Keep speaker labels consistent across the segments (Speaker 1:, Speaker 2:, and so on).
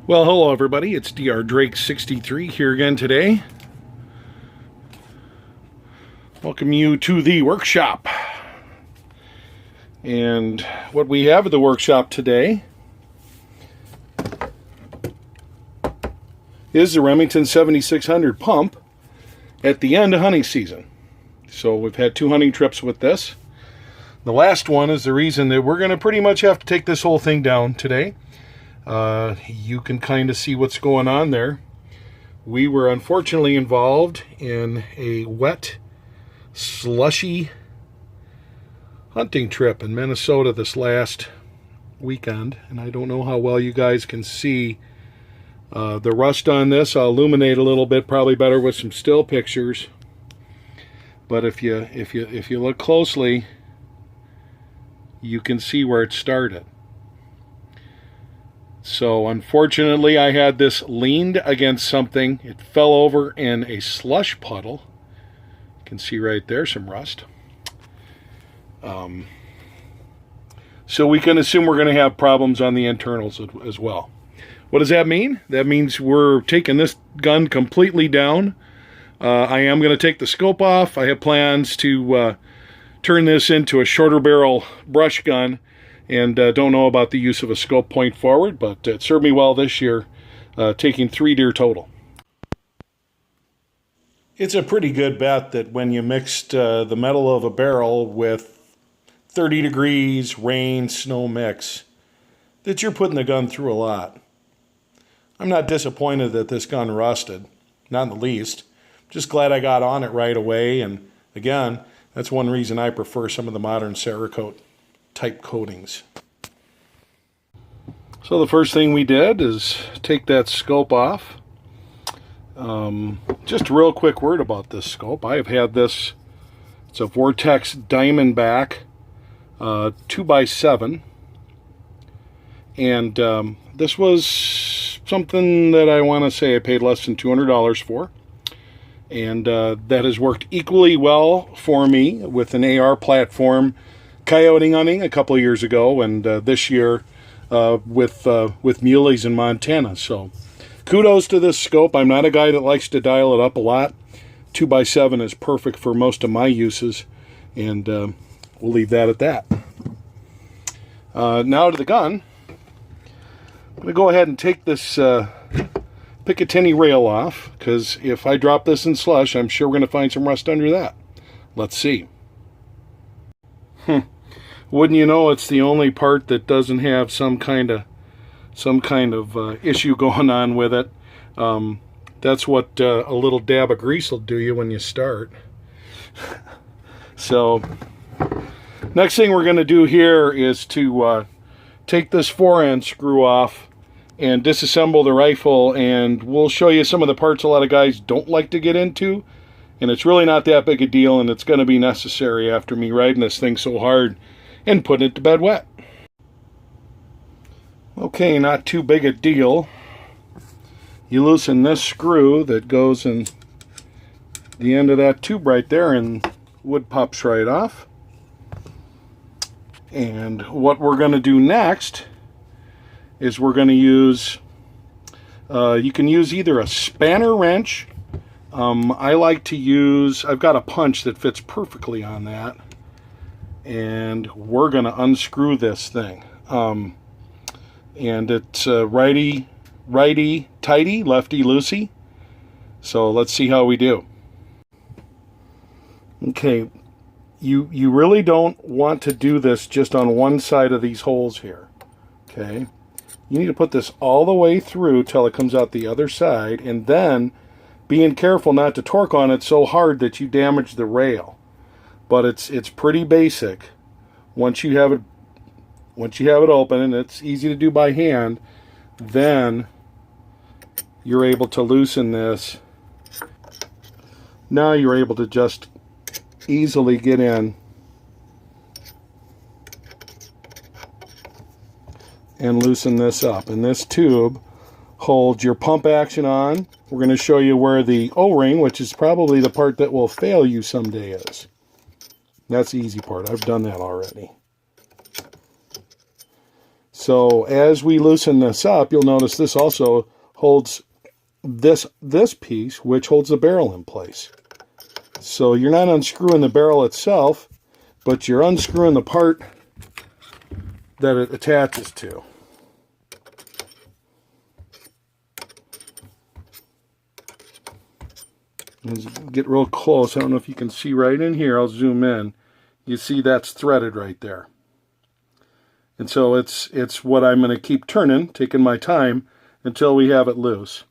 Speaker 1: Well, hello everybody, it's Dr. Drake 63 here again today. Welcome you to the workshop. And what we have at the workshop today is the Remington 7600 pump at the end of hunting season. So we've had 2 hunting trips with this. The last one is the reason that we're going to pretty much have to take this whole thing down today. You can kind of see what's going on there. We were unfortunately involved in a wet, slushy hunting trip in Minnesota this last weekend, and I don't know how well you guys can see the rust on this. I'll illuminate a little bit, probably better with some still pictures. But if you look closely, you can see where it started. So unfortunately, I had this leaned against something. It fell over in a slush puddle. You can see right there some rust. So we can assume we're going to have problems on the internals as well. What does that mean? That means we're taking this gun completely down. I am going to take the scope off. I have plans to turn this into a shorter barrel brush gun. And don't know about the use of a scope point forward, but it served me well this year, taking 3 deer total. It's a pretty good bet that when you mixed the metal of a barrel with 30 degrees, rain, snow mix, that you're putting the gun through a lot. I'm not disappointed that this gun rusted, not in the least. Just glad I got on it right away, and again, that's one reason I prefer some of the modern Cerakote type coatings. So the first thing we did is take that scope off. Just a real quick word about this scope. I have had this, it's a Vortex Diamondback 2x7, and this was something that I want to say I paid less than $200 for, and that has worked equally well for me with an AR platform coyote hunting a couple of years ago, and this year with muleys in Montana. So kudos to this scope. I'm not a guy that likes to dial it up a lot. 2x7 is perfect for most of my uses, and we'll leave that at that. Now to the gun. I'm going to go ahead and take this Picatinny rail off, because if I drop this in slush, I'm sure we're going to find some rust under that. Let's see. Wouldn't you know, it's the only part that doesn't have some kind of issue going on with it. That's what a little dab of grease will do you when you start. So next thing we're going to do here is to take this 4-end screw off and disassemble the rifle, and we'll show you some of the parts a lot of guys don't like to get into, and it's really not that big a deal, and it's going to be necessary after me riding this thing so hard and putting it to bed wet. Okay, not too big a deal. You loosen this screw that goes in the end of that tube right there, and wood pops right off. And what we're going to do next is we're going to use, you can use either a spanner wrench. I like to use, I've got a punch that fits perfectly on that. And we're going to unscrew this thing. And it's righty tighty, lefty loosey. So let's see how we do. Okay, you really don't want to do this just on one side of these holes here. Okay, you need to put this all the way through till it comes out the other side, and then being careful not to torque on it so hard that you damage the rail. But it's pretty basic. Once you have it open, and it's easy to do by hand, then you're able to loosen this. Now you're able to just easily get in and loosen this up. And this tube holds your pump action on. We're going to show you where the O-ring, which is probably the part that will fail you someday, is. That's the easy part. I've done that already. So as we loosen this up, you'll notice this also holds this piece, which holds the barrel in place. So you're not unscrewing the barrel itself, but you're unscrewing the part that it attaches to. As you get real close, I don't know if you can see right in here, I'll zoom in. You see that's threaded right there. And so it's what I'm going to keep turning, taking my time until we have it loose.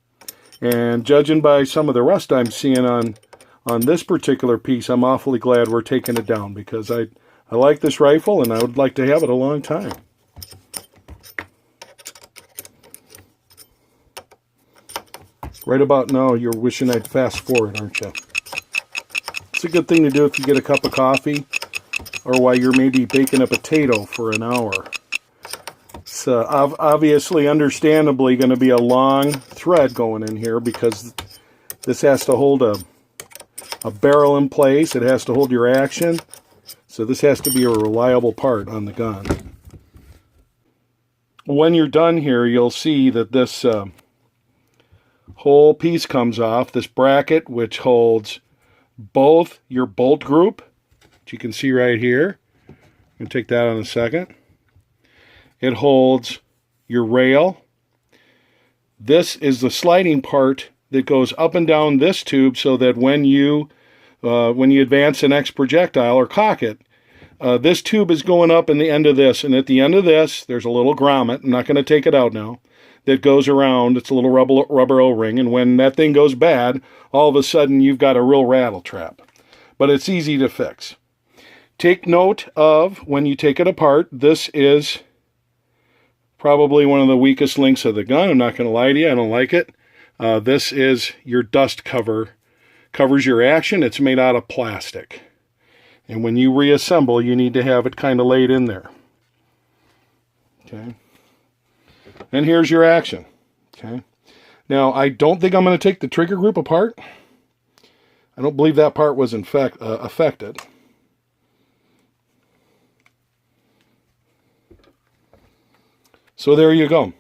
Speaker 1: And judging by some of the rust I'm seeing on this particular piece, I'm awfully glad we're taking it down, because I like this rifle and I would like to have it a long time. Right about now, you're wishing I'd fast forward, aren't you? It's a good thing to do if you get a cup of coffee or while you're maybe baking a potato for an hour. It's obviously, understandably, going to be a long thread going in here, because this has to hold a barrel in place. It has to hold your action. So this has to be a reliable part on the gun. When you're done here, you'll see that this whole piece comes off. This bracket, which holds both your bolt group, which you can see right here. I'm going to take that on a second. It holds your rail. This is the sliding part that goes up and down this tube, so that when you advance the next projectile or cock it, this tube is going up in the end of this, and at the end of this, there's a little grommet. I'm not going to take it out now. That goes around. It's a little rubber O-ring, and when that thing goes bad, all of a sudden you've got a real rattle trap. But it's easy to fix. Take note of, when you take it apart, this is probably one of the weakest links of the gun. I'm not going to lie to you, I don't like it. This is your dust cover. Covers your action. It's made out of plastic. And when you reassemble, you need to have it kind of laid in there. Okay. And here's your action. Okay. Now, I don't think I'm going to take the trigger group apart. I don't believe that part was affected. So there you go.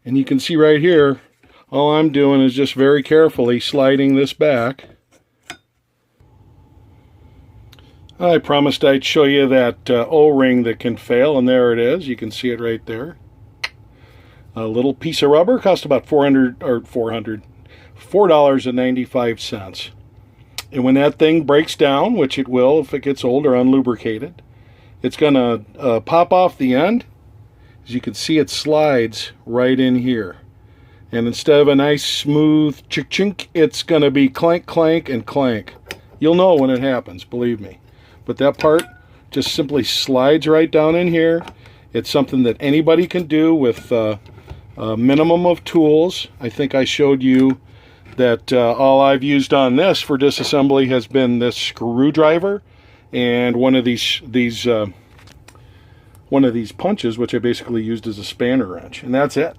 Speaker 1: And you can see right here, all I'm doing is just very carefully sliding this back. I promised I'd show you that O-ring that can fail, and there it is. You can see it right there. A little piece of rubber, cost about $4.95. And when that thing breaks down, which it will if it gets old or unlubricated, it's going to pop off the end. As you can see, it slides right in here. And instead of a nice smooth chink, it's going to be clank, clank, and clank. You'll know when it happens, believe me. But that part just simply slides right down in here. It's something that anybody can do with a minimum of tools. I think I showed you that all I've used on this for disassembly has been this screwdriver and one of these punches, which I basically used as a spanner wrench, and that's it.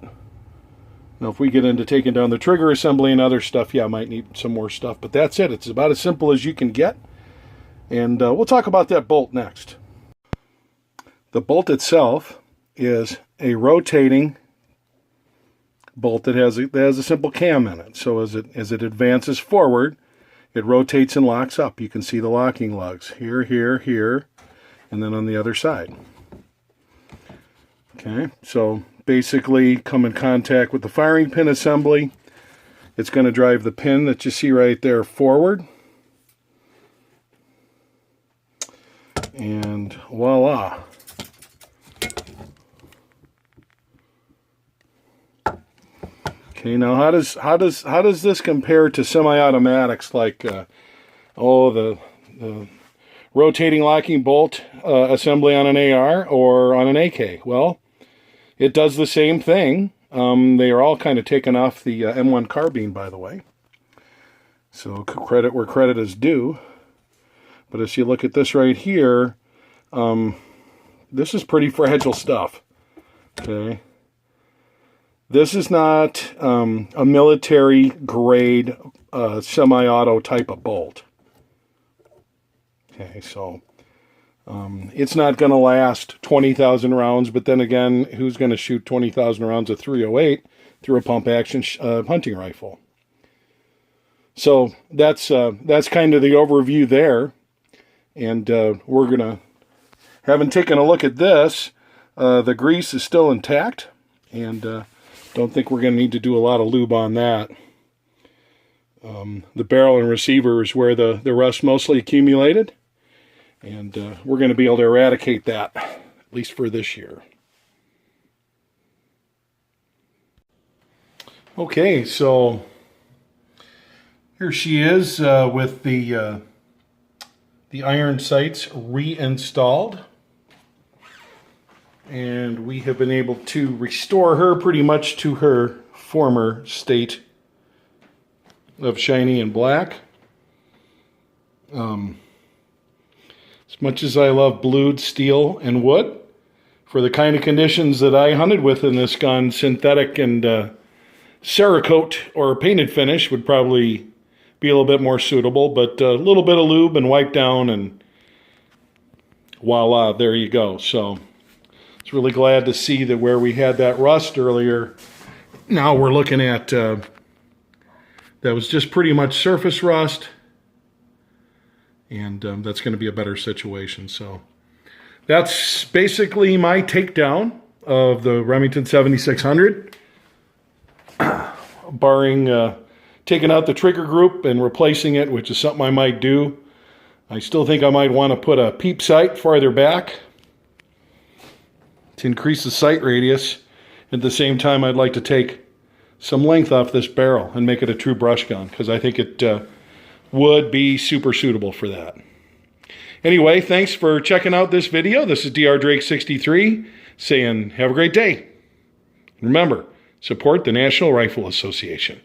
Speaker 1: Now, if we get into taking down the trigger assembly and other stuff, yeah, I might need some more stuff, but that's it. It's about as simple as you can get. And we'll talk about that bolt next. The bolt itself is a rotating bolt that has a simple cam in it. So as it advances forward, it rotates and locks up. You can see the locking lugs here, here, here, and then on the other side. Okay, so basically come in contact with the firing pin assembly. It's going to drive the pin that you see right there forward. And voila. Okay, now how does this compare to semi-automatics like the rotating locking bolt assembly on an AR or on an AK? Well, it does the same thing. They are all kind of taken off the M1 carbine, by the way. So credit where credit is due. But as you look at this right here, this is pretty fragile stuff. Okay, this is not a military grade semi-auto type of bolt. Okay, so It's not going to last 20,000 rounds, but then again, who's going to shoot 20,000 rounds of .308 through a pump action hunting rifle? So that's kind of the overview there. And we're going to, having taken a look at this, the grease is still intact, and don't think we're going to need to do a lot of lube on that. The barrel and receiver is where the rust mostly accumulated, and we're going to be able to eradicate that, at least for this year. Okay, so here she is with the iron sights reinstalled, and we have been able to restore her pretty much to her former state of shiny and black. As much as I love blued steel and wood, for the kind of conditions that I hunted with in this gun, synthetic and Cerakote or painted finish would probably be a little bit more suitable, but a little bit of lube and wipe down and voila, there you go. So it's really glad to see that where we had that rust earlier, now we're looking at that was just pretty much surface rust, and that's going to be a better situation. So that's basically my takedown of the Remington 7600, barring taking out the trigger group and replacing it, which is something I might do. I still think I might want to put a peep sight farther back to increase the sight radius. At the same time, I'd like to take some length off this barrel and make it a true brush gun, because I think it would be super suitable for that. Anyway, thanks for checking out this video. This is Dr. Drake 63 saying have a great day. Remember, support the National Rifle Association.